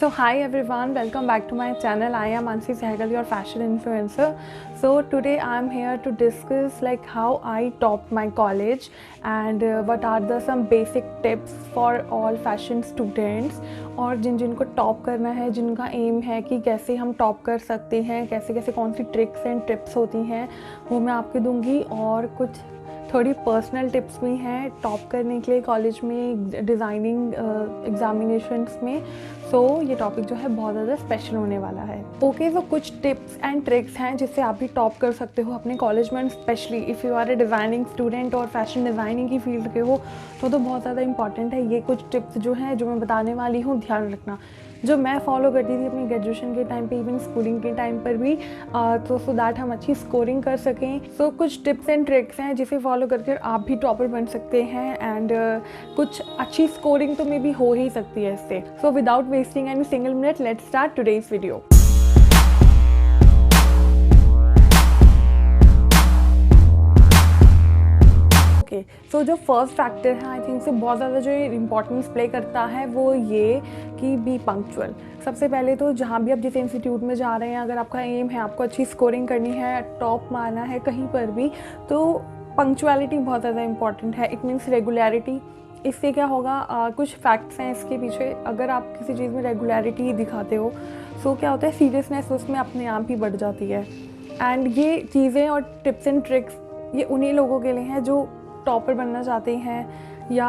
So hi everyone, welcome back to my channel. I am Ansi Sehgal, your fashion influencer. So today I am here to discuss like how I topped my college and what are the some basic tips for all fashion students और जिनको top करना है, जिनका M है कि कैसे हम top कर सकते हैं, कैसे कैसे कौन सी ट्रिक्स एंड टिप्स होती हैं वो मैं आपको दूंगी। और कुछ थोड़ी पर्सनल टिप्स भी हैं टॉप करने के लिए कॉलेज में डिज़ाइनिंग एग्जामिनेशंस में। सो ये टॉपिक जो है बहुत ज़्यादा स्पेशल होने वाला है। ओके, तो कुछ टिप्स एंड ट्रिक्स हैं जिससे आप भी टॉप कर सकते हो अपने कॉलेज में। Specially if you are a designing student और फैशन डिज़ाइनिंग की फील्ड के हो तो बहुत ज़्यादा इंपॉर्टेंट है। ये कुछ टिप्स जो हैं जो मैं बताने वाली हूँ, ध्यान रखना, जो मैं फॉलो करती थी अपनी ग्रेजुएशन के टाइम पे, इवन स्कूलिंग के टाइम पर भी, तो सो दैट हम अच्छी स्कोरिंग कर सकें। सो कुछ टिप्स एंड ट्रिक्स हैं जिसे फॉलो करके आप भी टॉपर बन सकते हैं एंड कुछ अच्छी स्कोरिंग तो मे भी हो ही सकती है इससे। So without wasting any single minute, let's start today's video. So जो फर्स्ट फैक्टर है आई थिंक से बहुत ज़्यादा जो इम्पोर्टेंस प्ले करता है वो ये कि बी पंक्चुअल। सबसे पहले तो जहाँ भी आप जिस इंस्टीट्यूट में जा रहे हैं, अगर आपका एम है आपको अच्छी स्कोरिंग करनी है, टॉप मारना है कहीं पर भी, तो पंक्चुअलिटी बहुत ज़्यादा इंपॉर्टेंट है। It means regularity. इससे क्या होगा, कुछ फैक्ट्स हैं इसके पीछे। अगर आप किसी चीज़ में रेगुलरिटी दिखाते हो सो क्या होता है, सीरियसनेस उसमें अपने आप ही बढ़ जाती है। एंड ये चीज़ें और टिप्स एंड ट्रिक्स ये उन्हीं लोगों के लिए हैं जो टॉपर बनना चाहते हैं या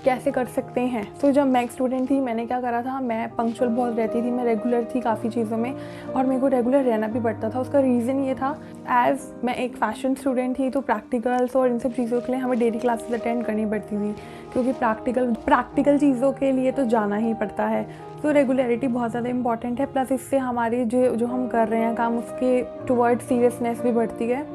कैसे कर सकते हैं। तो जब मैं एक स्टूडेंट थी, मैंने क्या करा था, मैं पंक्चुअल बहुत रहती थी, मैं रेगुलर थी काफ़ी चीज़ों में और मेरे को रेगुलर रहना भी पड़ता था। उसका रीज़न ये था, एज़ मैं एक फ़ैशन स्टूडेंट थी तो प्रैक्टिकल्स और इन सब चीज़ों के लिए हमें डेली क्लासेस अटेंड करनी पड़ती थी, क्योंकि प्रैक्टिकल चीज़ों के लिए तो जाना ही पड़ता है। तो रेगुलरिटी बहुत ज़्यादा इंपॉर्टेंट है। प्लस इससे हमारी जो हम कर रहे हैं काम, उसके टुवर्ड सीरियसनेस भी बढ़ती है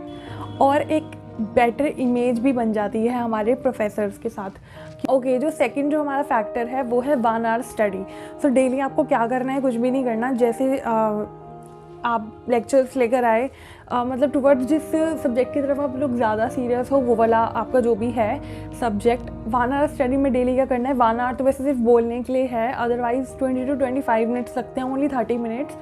और एक बेटर इमेज भी बन जाती है हमारे प्रोफेसर्स के साथ। ओके, जो सेकंड जो हमारा फैक्टर है वो है 1 आवर स्टडी। सो डेली आपको क्या करना है, कुछ भी नहीं करना। जैसे आप लेक्चर्स लेकर आए, मतलब टुवर्ड्स जिस सब्जेक्ट की तरफ आप लोग ज़्यादा सीरियस हो वो वाला आपका जो भी है सब्जेक्ट, 1 आवर स्टडी में डेली क्या करना है। 1 आवर तो वैसे सिर्फ बोलने के लिए है, अदरवाइज़ 20 to 25 मिनट्स लगते हैं, ओनली 30 मिनट्स।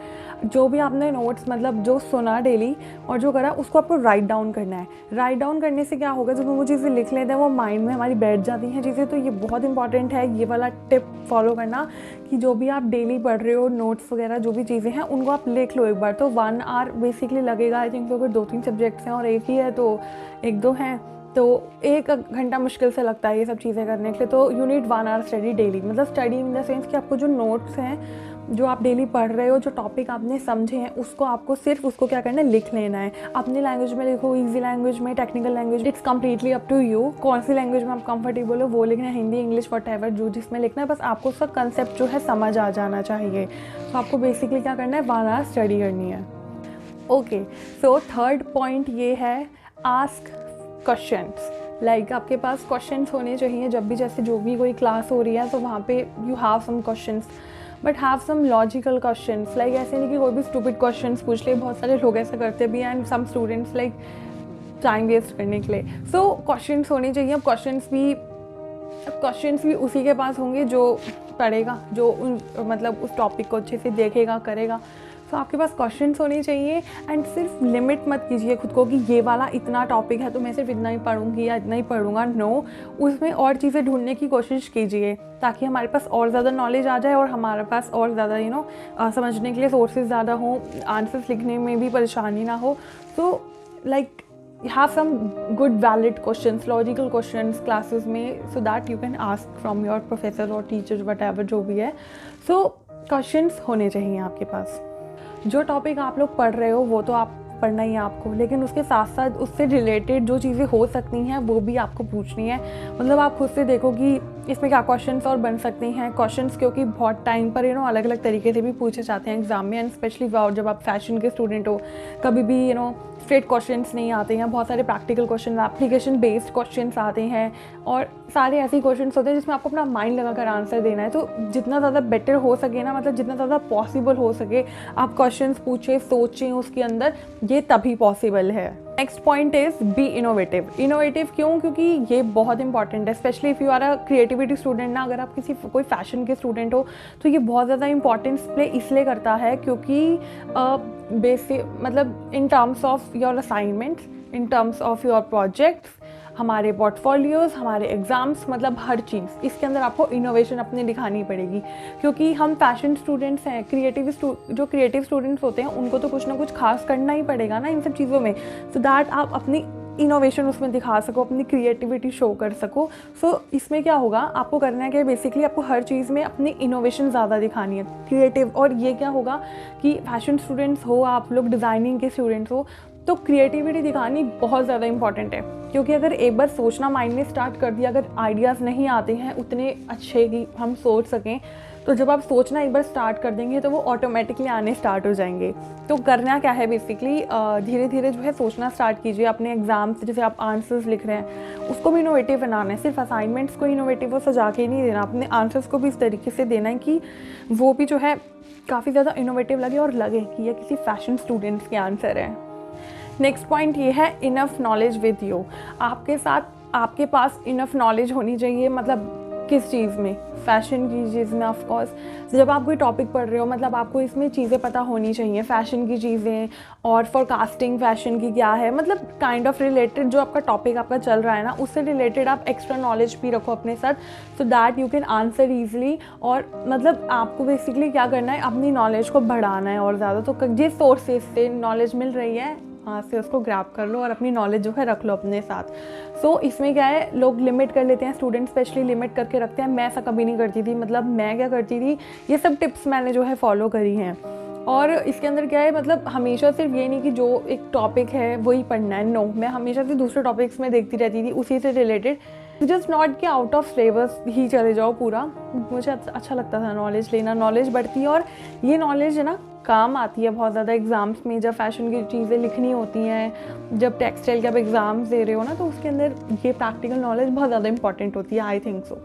जो भी आपने नोट्स मतलब जो सुना डेली और जो करा उसको आपको राइट डाउन करना है। राइट डाउन करने से क्या होगा, जब हम वो चीज़ें लिख लेते हैं वो माइंड में हमारी बैठ जाती हैं चीज़ें। तो ये बहुत इंपॉर्टेंट है ये वाला टिप फॉलो करना कि जो भी आप डेली पढ़ रहे हो, नोट्स वगैरह जो भी चीज़ें हैं उनको आप लिख लो एक बार। तो 1 आवर बेसिकली लगेगा आई थिंक। तो अगर 2-3 सब्जेक्ट्स हैं और एक ही है तो 1-2 हैं तो 1 घंटा मुश्किल से लगता है ये सब चीज़ें करने के लिए। तो you need 1 hour study daily, मतलब स्टडी इन द सेंस कि आपको जो नोट्स हैं जो आप डेली पढ़ रहे हो, जो टॉपिक आपने समझे हैं उसको आपको सिर्फ उसको क्या करना है, लिख लेना है। अपनी लैंग्वेज में लिखो, इजी लैंग्वेज में, technical language, it's completely up to you. कौन सी लैंग्वेज में आप कंफर्टेबल हो वो लिखना है, हिंदी, इंग्लिश, व्हाटएवर जो जिसमें लिखना है, बस आपको उसका कंसेप्ट जो है समझ आ जाना चाहिए। तो आपको बेसिकली क्या करना है, 1 आवर स्टडी करनी है। ओके, सो थर्ड पॉइंट ये है, आस्क क्वेश्चंस। लाइक आपके पास क्वेश्चंस होने चाहिए जब भी, जैसे जो भी कोई क्लास हो रही है तो वहाँ पे you have some questions, but have some logical questions. Like ऐसे नहीं कि कोई भी स्टूपिड क्वेश्चंस पूछ ले, बहुत सारे लोग ऐसा करते भी हैं and some students like time waste करने के लिए। सो क्वेश्चंस होने चाहिए। अब क्वेश्चंस भी उसी के पास होंगे जो पढ़ेगा, जो मतलब उस टॉपिक को अच्छे से देखेगा, करेगा। तो आपके पास क्वेश्चंस होने चाहिए एंड सिर्फ लिमिट मत कीजिए खुद को कि ये वाला इतना टॉपिक है तो मैं सिर्फ इतना ही पढ़ूंगी या इतना ही पढ़ूंगा। नो, उसमें और चीज़ें ढूंढने की कोशिश कीजिए ताकि हमारे पास और ज़्यादा नॉलेज आ जाए और हमारे पास और ज़्यादा समझने के लिए सोर्सेज ज़्यादा हों, आंसर्स लिखने में भी परेशानी ना हो। तो like have some good valid questions, logical questions classes में, so that you can ask from your professor or teachers whatever जो भी है। so questions होने चाहिए आपके पास। जो टॉपिक आप लोग पढ़ रहे हो वो तो आप पढ़ना ही है आपको, लेकिन उसके साथ साथ उससे रिलेटेड जो चीज़ें हो सकती हैं वो भी आपको पूछनी है। मतलब आप खुद से देखो कि इसमें क्या क्वेश्चंस और बन सकते हैं क्वेश्चंस, क्योंकि बहुत टाइम पर अलग अलग तरीके से भी पूछे जाते हैं एग्जाम में। एंड स्पेशली जब आप फैशन के स्टूडेंट हो, कभी भी स्ट्रेट क्वेश्चंस नहीं आते हैं, बहुत सारे practical question, application based questions आते हैं और सारे ऐसे क्वेश्चंस होते हैं जिसमें आपको अपना माइंड लगाकर आंसर देना है। तो जितना ज़्यादा बेटर हो सके ना, मतलब जितना ज़्यादा पॉसिबल हो सके आप क्वेश्चंस पूछें, सोचें उसके अंदर, ये तभी पॉसिबल है। Next point is be innovative. Innovative क्यों? क्योंकि ये बहुत इंपॉर्टेंट है, specially if you are a creativity student ना, अगर आप कोई फैशन के स्टूडेंट हो तो ये बहुत ज़्यादा इंपॉर्टेंस प्ले इसलिए करता है क्योंकि बेसिक मतलब in terms of your assignments, in terms of your projects, हमारे पोर्टफोलियोज़, हमारे एग्ज़ाम्स, मतलब हर चीज़ इसके अंदर आपको इनोवेशन अपनी दिखानी पड़ेगी। क्योंकि हम फैशन स्टूडेंट्स हैं, जो क्रिएटिव स्टूडेंट्स होते हैं उनको तो कुछ ना कुछ खास करना ही पड़ेगा ना इन सब चीज़ों में, सो दैट आप अपनी इनोवेशन उसमें दिखा सको, अपनी क्रिएटिविटी शो कर सको। सो इसमें क्या होगा, आपको करना है कि बेसिकली आपको हर चीज़ में अपनी इनोवेशन ज़्यादा दिखानी है, क्रिएटिव। और ये क्या होगा कि फैशन स्टूडेंट्स हो, आप लोग डिज़ाइनिंग के स्टूडेंट्स हो, तो क्रिएटिविटी दिखानी बहुत ज़्यादा इंपॉर्टेंट है। क्योंकि अगर एक बार सोचना माइंड में स्टार्ट कर दिया, अगर आइडियाज़ नहीं आते हैं उतने अच्छे कि हम सोच सकें, तो जब आप सोचना एक बार स्टार्ट कर देंगे तो वो ऑटोमेटिकली आने स्टार्ट हो जाएंगे। तो करना क्या है बेसिकली, धीरे धीरे जो है सोचना स्टार्ट कीजिए। अपने एग्जाम्स जैसे आप आंसर्स लिख रहे हैं उसको भी इनोवेटिव बनाना है, सिर्फ असाइनमेंट्स को इनोवेटिव और सजा के नहीं देना, अपने आंसर्स को भी इस तरीके से देना है कि वो भी जो है काफ़ी ज़्यादा इनोवेटिव लगे और लगे कि ये किसी फैशन स्टूडेंट्स के आंसर है। नेक्स्ट पॉइंट ये है इनफ नॉलेज विद यू। आपके पास इनफ नॉलेज होनी चाहिए, मतलब किस चीज़ में, फ़ैशन की चीज़ में ऑफ कोर्स। जब आप कोई टॉपिक पढ़ रहे हो मतलब आपको इसमें चीज़ें पता होनी चाहिए, फ़ैशन की चीज़ें और फोरकास्टिंग फ़ैशन की क्या है, मतलब काइंड ऑफ रिलेटेड जो आपका टॉपिक आपका चल रहा है ना उससे रिलेटेड आप एक्स्ट्रा नॉलेज भी रखो अपने साथ, सो that you can answer easily. और मतलब आपको बेसिकली क्या करना है, अपनी नॉलेज को बढ़ाना है और ज़्यादा। तो जिस सोर्सेज से नॉलेज मिल रही है वहाँ से उसको ग्रैब कर लो और अपनी नॉलेज जो है रख लो अपने साथ। सो इसमें क्या है, लोग लिमिट कर लेते हैं, स्टूडेंट स्पेशली लिमिट करके रखते हैं। मैं ऐसा कभी नहीं करती थी, मतलब मैं क्या करती थी, ये सब टिप्स मैंने जो है फॉलो करी हैं। और इसके अंदर क्या है, मतलब हमेशा सिर्फ ये नहीं कि जो एक टॉपिक है वही पढ़ना है, नो, मैं हमेशा से दूसरे टॉपिक्स में देखती रहती थी उसी से रिलेटेड। जस्ट नॉट कि आउट ऑफ सिलेबस ही चले जाओ पूरा। मुझे अच्छा लगता था नॉलेज लेना, नॉलेज बढ़ती है और ये नॉलेज है ना काम आती है बहुत ज़्यादा एग्ज़ाम्स में, जब फैशन की चीज़ें लिखनी होती हैं, जब टेक्सटाइल के आप एग्ज़ाम्स दे रहे हो ना, तो उसके अंदर ये प्रैक्टिकल नॉलेज बहुत ज़्यादा इंपॉर्टेंट होती है, I think so.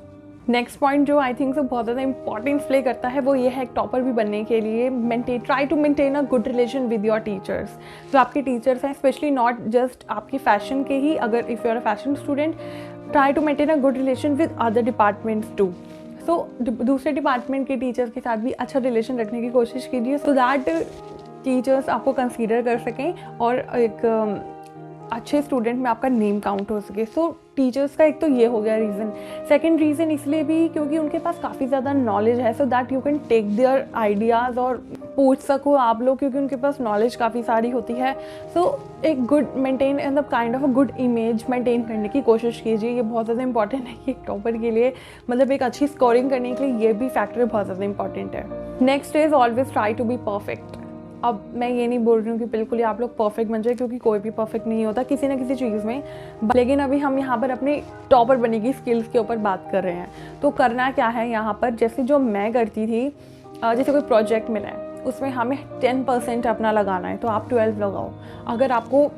Next point जो आई थिंक सो बहुत ज़्यादा इंपॉर्टेंस प्ले करता है वो ये है, एक टॉपर भी बनने के लिए try to maintain a good relation with your teachers. जो आपके टीचर्स हैं, स्पेशली नॉट जस्ट आपकी फ़ैशन के ही, अगर if you are a fashion student, try to maintain a good relation with other departments too. तो दूसरे डिपार्टमेंट के टीचर्स के साथ भी अच्छा रिलेशन रखने की कोशिश कीजिए, सो दैट टीचर्स आपको कंसीडर कर सकें और एक अच्छे स्टूडेंट में आपका नेम काउंट हो सके। सो टीचर्स का एक तो ये हो गया रीज़न। सेकंड रीज़न इसलिए भी क्योंकि उनके पास काफ़ी ज़्यादा नॉलेज है, so that you can take their ideas और पूछ सको आप लोग, क्योंकि उनके पास नॉलेज काफ़ी सारी होती है। सो एक गुड मेंटेन मतलब kind of a good image maintain करने की कोशिश कीजिए, ये बहुत ज़्यादा इंपॉर्टेंट है कि एक टॉपर के लिए, मतलब एक अच्छी स्कोरिंग करने के लिए ये भी फैक्टर बहुत ज़्यादा इंपॉर्टेंट है। Next is always try to be perfect. अब मैं ये नहीं बोल रही हूँ कि बिल्कुल ही आप लोग परफेक्ट बन जाए, क्योंकि कोई भी परफेक्ट नहीं होता किसी ना किसी चीज़ में, लेकिन अभी हम यहाँ पर अपने टॉपर बनने की स्किल्स के ऊपर बात कर रहे हैं। तो करना क्या है यहाँ पर, जैसे जो मैं करती थी, जैसे कोई प्रोजेक्ट मिला है उसमें हमें 10% अपना लगाना है, तो आप 12 लगाओ। अगर आपको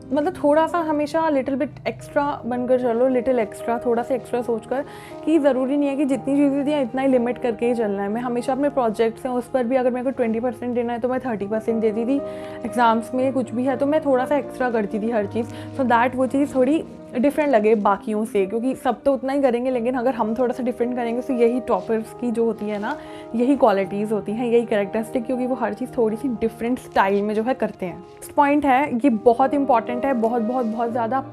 मतलब थोड़ा सा हमेशा लिटिल बिट एक्स्ट्रा बनकर चलो, लिटिल एक्स्ट्रा, थोड़ा सा एक्स्ट्रा सोचकर, कि ज़रूरी नहीं है कि जितनी चीज़ें दिया इतना ही लिमिट करके ही चलना है। मैं हमेशा अपने प्रोजेक्ट्स हैं उस पर भी अगर मेरे को 20% देना है तो मैं 30% देती थी। एग्ज़ाम्स में कुछ भी है तो मैं थोड़ा सा एक्स्ट्रा करती थी हर चीज़, सो दैट वो चीज़ थोड़ी डिफरेंट लगे बाकियों से, क्योंकि सब तो उतना ही करेंगे, लेकिन अगर हम थोड़ा सा डिफरेंट करेंगे तो यही टॉपर्स की जो होती है ना, यही क्वालिटीज़ होती हैं, यही कैरेक्टरिस्टिक, क्योंकि वो हर चीज़ थोड़ी सी डिफरेंट स्टाइल में जो है करते हैं। नेक्स्ट पॉइंट है, ये बहुत इंपॉर्टेंट है, बहुत ज़्यादा,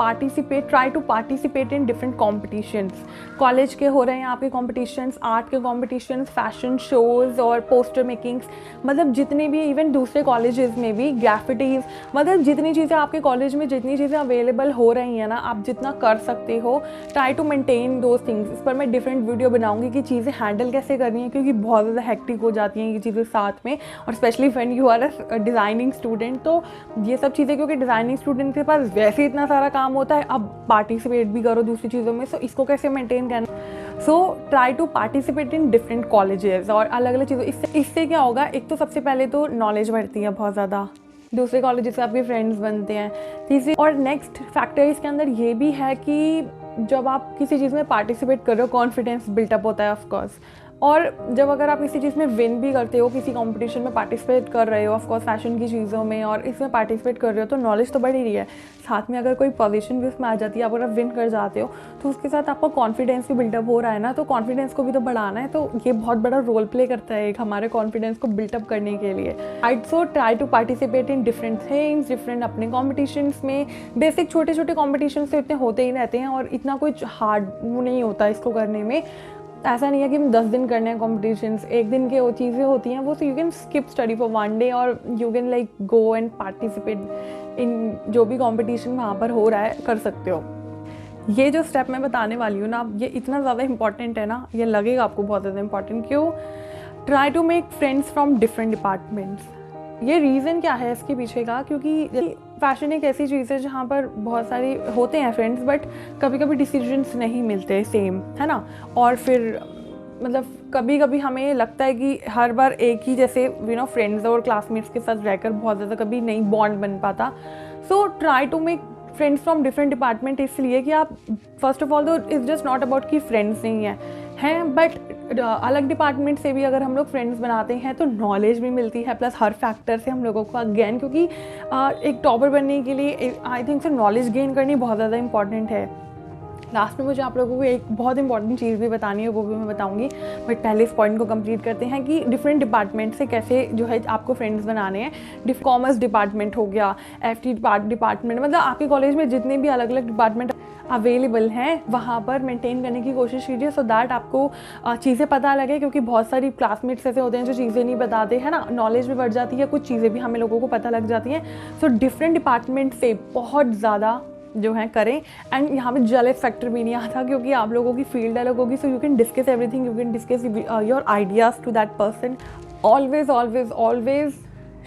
try to participate in different competitions. College के हो रहे हैं आपके कॉम्पिटिशन्स, आर्ट के कॉम्पिटिशन्स, फैशन शोज़ और पोस्टर मेकिंग्स, मतलब जितने भी, इवन दूसरे कॉलेजेस में भी ग्राफिटीज़, मतलब जितनी चीज़ें आपके कॉलेज में जितनी चीज़ें अवेलेबल हो रही हैं ना, आप जितना कर सकते हो, try to maintain those things. इस पर मैं डिफरेंट वीडियो बनाऊंगी कि चीज़ें हैंडल कैसे करनी है, क्योंकि बहुत ज़्यादा हेक्टिक हो जाती हैं ये चीज़ें साथ में, और specially when you are a designing student. तो ये सब चीज़ें, क्योंकि डिज़ाइनिंग स्टूडेंट के पास वैसे इतना सारा काम होता है, अब पार्टिसिपेट भी करो दूसरी चीज़ों में, सो इसको कैसे मेंटेन करना। So try to participate in different colleges और अलग अलग चीज़ों, इससे क्या होगा, एक तो सबसे पहले तो नॉलेज बढ़ती है बहुत ज़्यादा, दूसरे कॉलेज से आपके फ्रेंड्स बनते हैं। तीसरी और नेक्स्ट फैक्टर इसके अंदर ये भी है कि जब आप किसी चीज़ में पार्टिसिपेट कर रहे हो, कॉन्फिडेंस बिल्टअप होता है ऑफकोर्स, और जब अगर आप किसी चीज़ में विन भी करते हो, किसी कंपटीशन में पार्टिसिपेट कर रहे हो, ऑफ कोर्स फैशन की चीज़ों में, और इसमें पार्टिसिपेट कर रहे हो तो नॉलेज तो बढ़ ही रही है। साथ में अगर कोई पोजीशन भी उसमें आ जाती है, अगर आप विन कर जाते हो तो उसके साथ आपका कॉन्फिडेंस भी बिल्डअप हो रहा है ना, तो कॉन्फिडेंस को भी तो बढ़ाना है। तो ये बहुत बड़ा रोल प्ले करता है एक हमारे कॉन्फिडेंस को बिल्डअप करने के लिए। Right, so try to participate in different things, different अपने कॉम्पिटिशन्स में। बेसिक छोटे छोटे कॉम्पिटिशन तो इतने होते ही रहते हैं और इतना कुछ हार्ड वो नहीं होता इसको करने में। ऐसा नहीं है कि हम 10 दिन करने हैं कॉम्पिटिशन्स, एक दिन के वो चीज़ें होती हैं वो, so you can skip study for 1 day और you can like go and participate in जो भी कॉम्पिटिशन वहाँ पर हो रहा है, कर सकते हो। ये जो स्टेप मैं बताने वाली हूँ ना, ये इतना ज़्यादा इंपॉर्टेंट है ना, ये लगेगा आपको बहुत ज़्यादा इंपॉर्टेंट। क्यों? Try to make friends from different departments. ये रीज़न क्या है इसके पीछे का? क्योंकि फैशन एक ऐसी चीज़ है जहाँ पर बहुत सारी होते हैं फ्रेंड्स, बट कभी कभी डिसीजंस नहीं मिलते सेम, है ना। और फिर मतलब कभी कभी हमें लगता है कि हर बार एक ही जैसे फ्रेंड्स और क्लासमेट्स के साथ रहकर बहुत ज़्यादा कभी नहीं बॉन्ड बन पाता। So try to make friends from different department, इसलिए कि आप फर्स्ट ऑफ ऑल तो इट्स जस्ट नॉट अबाउट कि फ्रेंड्स नहीं हैं, बट अलग डिपार्टमेंट से भी अगर हम लोग फ्रेंड्स बनाते हैं तो नॉलेज भी मिलती है, प्लस हर फैक्टर से हम लोगों को अगेन, क्योंकि एक टॉपर बनने के लिए I think so knowledge gain करनी बहुत ज़्यादा इंपॉर्टेंट है। लास्ट में मुझे आप लोगों को एक बहुत इंपॉर्टेंट चीज़ भी बतानी है, वो भी मैं बताऊंगी, बट पहले इस पॉइंट को कंप्लीट करते हैं कि डिफरेंट डिपार्टमेंट से कैसे जो है आपको फ्रेंड्स बनाने हैं। कॉमर्स डिपार्टमेंट हो गया, FT डिपार्टमेंट, मतलब आपके कॉलेज में जितने भी अलग अलग डिपार्टमेंट अवेलेबल हैं वहाँ पर मेंटेन करने की कोशिश कीजिए, सो दैट आपको चीज़ें पता लगे। क्योंकि बहुत सारी क्लासमेट्स ऐसे होते हैं जो चीज़ें नहीं बताते हैं ना, नॉलेज भी बढ़ जाती है, कुछ चीज़ें भी हमें लोगों को पता लग जाती हैं। सो डिफरेंट डिपार्टमेंट से बहुत ज़्यादा जो है करें। एंड यहाँ पे जेलस फैक्टर भी नहीं आता, क्योंकि आप लोगों की फील्ड अलग होगी, so you can discuss everything, you can discuss your ideas to that person. Always always always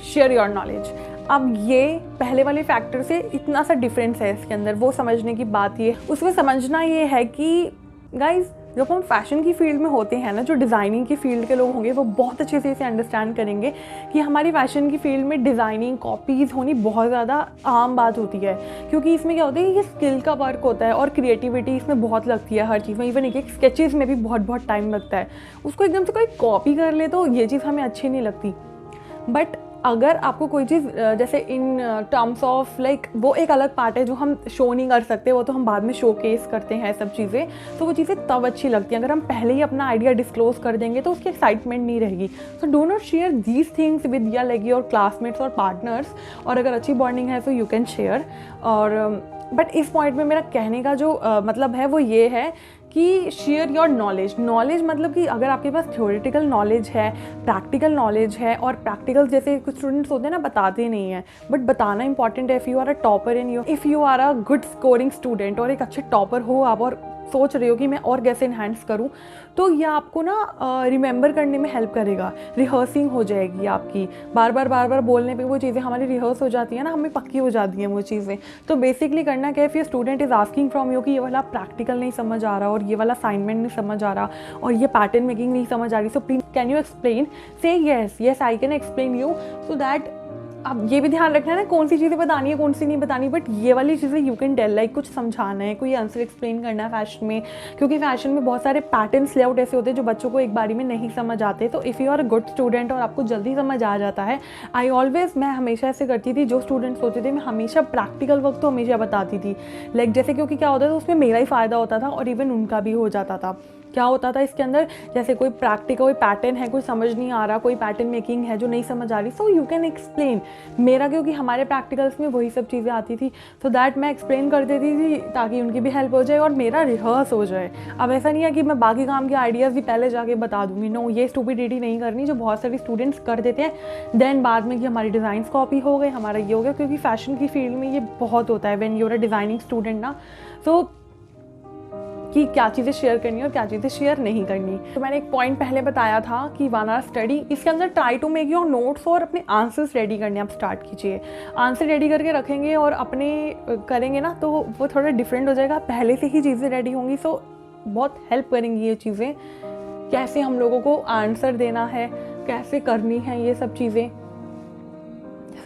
share your knowledge. अब ये पहले वाले फैक्टर से इतना सा डिफरेंस है इसके अंदर, वो समझने की बात ये, उसमें समझना ये है कि गाइज जब हम फैशन की फील्ड में होते हैं ना, जो डिज़ाइनिंग की फील्ड के लोग होंगे वो बहुत अच्छे से इसे अंडरस्टैंड करेंगे कि हमारी फैशन की फील्ड में डिज़ाइनिंग कॉपीज़ होनी बहुत ज़्यादा आम बात होती है। क्योंकि इसमें क्या होता है, ये स्किल का वर्क होता है और क्रिएटिविटी इसमें बहुत लगती है हर चीज़ में। इवन एक स्केचेस में भी बहुत बहुत टाइम लगता है, उसको एकदम से कोई कॉपी कर ले तो ये चीज़ हमें अच्छी नहीं लगती। बट अगर आपको कोई चीज़ जैसे इन टर्म्स ऑफ लाइक, वो एक अलग पार्ट है जो हम शो नहीं कर सकते, वो तो हम बाद में शो केस करते हैं सब चीज़ें, तो वो चीज़ें तब अच्छी लगती हैं। अगर हम पहले ही अपना आइडिया डिस्क्लोज कर देंगे तो उसकी एक्साइटमेंट नहीं रहेगी। So do not share these things with या लाइक योर क्लासमेट्स और पार्टनर्स, और अगर अच्छी बॉन्डिंग है तो यू कैन शेयर। और बट इस पॉइंट में मेरा कहने का जो मतलब है वो ये है कि शेयर योर नॉलेज। नॉलेज मतलब कि अगर आपके पास थ्योरेटिकल नॉलेज है, प्रैक्टिकल नॉलेज है, और प्रैक्टिकल जैसे कुछ स्टूडेंट्स होते हैं ना बताते नहीं हैं, बट बताना इंपॉर्टेंट है। If you are a topper in your, if you are a good scoring student और एक अच्छे टॉपर हो आप, और सोच रहे हो कि मैं और कैसे इन्हांस करूं, तो ये आपको ना रिमेंबर करने में हेल्प करेगा। रिहर्सिंग हो जाएगी आपकी, बार बार बोलने पे वो चीज़ें हमारी रिहर्स हो जाती हैं ना, हमें पक्की हो जाती हैं वो चीज़ें। तो बेसिकली करना क्या है, if your student is asking from you कि ये वाला प्रैक्टिकल नहीं समझ आ रहा और ये वाला असाइनमेंट नहीं समझ आ रहा और ये पैटर्न मेकिंग नहीं समझ आ रही, so please can you explain, say yes I can explain you, so that अब ये भी ध्यान रखना है ना कौन सी चीज़ें बतानी है कौन सी नहीं बतानी, बट ये वाली चीज़ें यू कैन टेल, लाइक कुछ समझाना है, कोई आंसर एक्सप्लेन करना है फैशन में। क्योंकि फैशन में बहुत सारे पैटर्न्स लेआउट ऐसे होते हैं जो बच्चों को एक बारी में नहीं समझ आते। तो if you are a good student और आपको जल्दी समझ आ जाता है, मैं हमेशा ऐसे करती थी, जो स्टूडेंट्स होते थे मैं हमेशा प्रैक्टिकल वर्क तो हमेशा बताती थी, लाइक जैसे, क्योंकि क्या होता था उसमें मेरा ही फ़ायदा होता था और इवन उनका भी हो जाता था। क्या होता था इसके अंदर, जैसे कोई प्रैक्टिकल कोई पैटर्न है, कोई समझ नहीं आ रहा, कोई पैटर्न मेकिंग है जो नहीं समझ आ रही, सो यू कैन एक्सप्लेन। मेरा क्योंकि हमारे प्रैक्टिकल्स में वही सब चीज़ें आती थी, सो दैट मैं एक्सप्लेन कर देती थी ताकि उनकी भी हेल्प हो जाए और मेरा रिहर्स हो जाए। अब ऐसा नहीं है कि मैं बाकी काम के आइडियाज़ भी पहले जाके बता दूंगी, नो, ये स्टूपिडिटी नहीं करनी जो बहुत सारे स्टूडेंट्स कर देते हैं देन बाद में कि हमारी डिज़ाइंस कॉपी हो गए, हमारा ये हो गया। क्योंकि फैशन की फील्ड में ये बहुत होता है when you are a designing student ना, सो कि क्या चीज़ें शेयर करनी और क्या चीज़ें शेयर नहीं करनी। तो मैंने एक पॉइंट पहले बताया था कि 1 आवर स्टडी, इसके अंदर try to make your notes और अपने आंसर्स रेडी करने आप स्टार्ट कीजिए। आंसर रेडी करके रखेंगे और अपने करेंगे ना तो वो थोड़ा डिफरेंट हो जाएगा, पहले से ही चीज़ें रेडी होंगी, सो बहुत हेल्प करेंगी ये चीज़ें, कैसे हम लोगों को आंसर देना है, कैसे करनी है ये सब चीज़ें।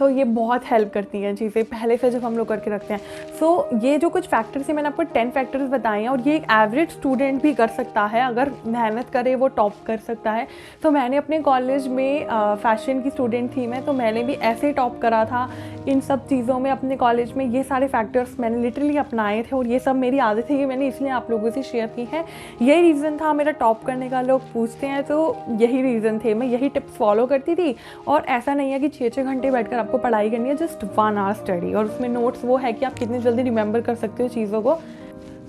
सो ये बहुत हेल्प करती हैं चीज़ें पहले से जब हम लोग करके रखते हैं। सो ये जो कुछ फैक्टर्स हैं मैंने आपको 10 फैक्टर्स बताए हैं, और ये एक एवरेज स्टूडेंट भी कर सकता है, अगर मेहनत करे वो टॉप कर सकता है। तो मैंने अपने कॉलेज में फ़ैशन की स्टूडेंट थी मैं, तो मैंने भी ऐसे ही टॉप करा था इन सब चीज़ों में अपने कॉलेज में। ये सारे फैक्टर्स मैंने लिटरली अपनाए थे, और ये सब मेरी आदत है, ये मैंने इसलिए आप लोगों से शेयर की है। यही रीज़न था मेरा टॉप करने का। लोग पूछते हैं तो यही रीज़न थे, मैं यही टिप्स फॉलो करती थी। और ऐसा नहीं है कि 6-6 घंटे बैठकर आपको पढ़ाई करनी है, जस्ट 1 आवर स्टडी, और उसमें नोट्स वो है कि आप कितनी जल्दी रिमेंबर कर सकते हो चीज़ों को।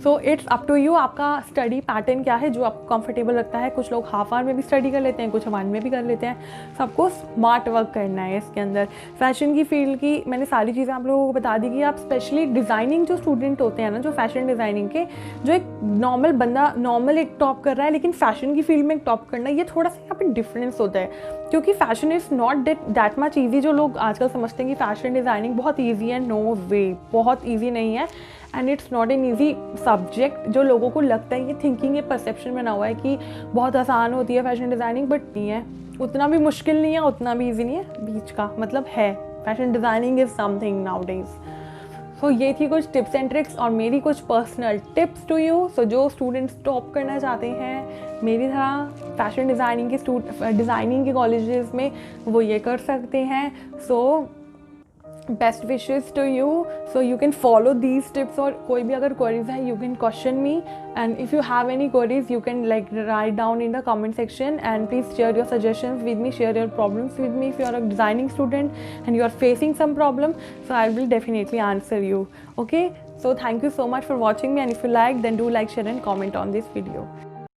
So it's up to you, आपका स्टडी पैटर्न क्या है जो आपको कंफर्टेबल लगता है। कुछ लोग हाफ आवर में भी स्टडी कर लेते हैं, कुछ 1 में भी कर लेते हैं। सबको स्मार्ट वर्क करना है इसके अंदर। फैशन की फील्ड की मैंने सारी चीज़ें आप लोगों को बता दी कि आप स्पेशली डिज़ाइनिंग जो स्टूडेंट होते हैं ना, जो फैशन डिज़ाइनिंग के, जो एक नॉर्मल बंदा नॉर्मल एक टॉप कर रहा है, लेकिन फैशन की फील्ड में एक टॉप करना, ये थोड़ा सा यहाँ पे डिफरेंस होता है, क्योंकि fashion is not that much easy. जो लोग आजकल समझते हैं कि फैशन डिज़ाइनिंग बहुत ईजी है, नो वे, बहुत ईजी नहीं है। And it's not an easy subject. जो लोगों को लगता है, ये थिंकिंग, ये परसेप्शन बना हुआ है कि बहुत आसान होती है फैशन डिज़ाइनिंग, बट नहीं है। उतना भी मुश्किल नहीं है, उतना भी ईजी नहीं है, बीच का मतलब है। Fashion designing is something nowadays. So ये थी कुछ टिप्स एंड ट्रिक्स और मेरी कुछ personal tips to you. So जो स्टूडेंट्स टॉप करना चाहते हैं मेरी तरह फैशन डिज़ाइनिंग के कॉलेजेस में, वो ये कर सकते हैं। So best wishes to you. So you can follow these tips, और कोई भी अगर क्वेरीज है you can question me, and if you have any queries you can like write down in the comment section, and please share your suggestions with me, share your problems with me. If you are a designing student and you are facing some problem, so I will definitely answer you. Okay, so thank you so much for watching me, and if you like, then do like, share and comment on this video.